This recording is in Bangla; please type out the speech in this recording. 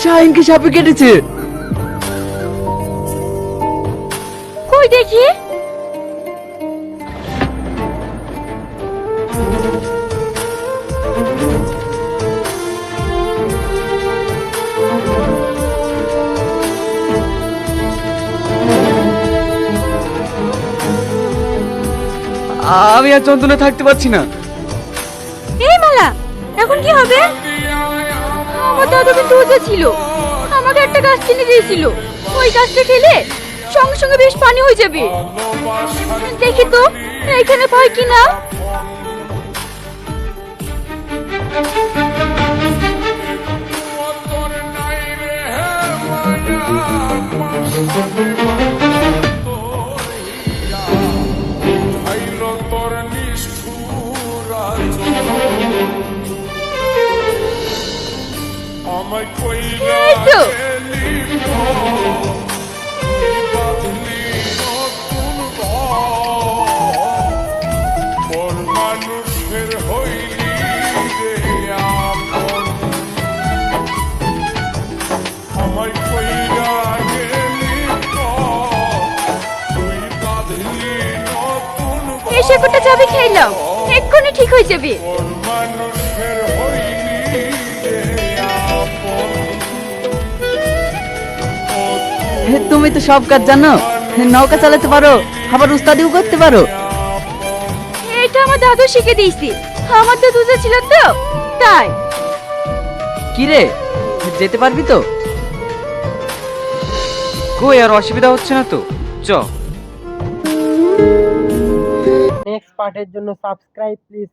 শাহিনকে সাপে কেটেছে। কই দেখি। আমি আর চন্দনে থাকতে পারছি না। এই মালা, এখন কি হবে? আমার দাদু কিন্তু ওজা ছিল, আমাকে একটা গাছ কিনে দিয়েছিল। ওই গাছটা খেলে সঙ্গে সঙ্গে বেশ পানি হয়ে যাবে। দেখি তো এখানে পাই কিনা। এই তো। এই শেকড়টা চাবি খাইলাম, এক্ষুনি ঠিক হয়ে যাবে। তুমি তো সব কাজ জানো, নৌকা চালাতে পারো, আবার উস্তাদিও করতে পারো। এটা আমার দাদু শিখে দিয়েছি, আমার দাদু যে ছিল তো তাই। কি রে, যেতে পারবি তো? কই আর অসুবিধা হচ্ছে না তো? চ। নেক্সট পার্টের জন্য সাবস্ক্রাইব প্লিজ।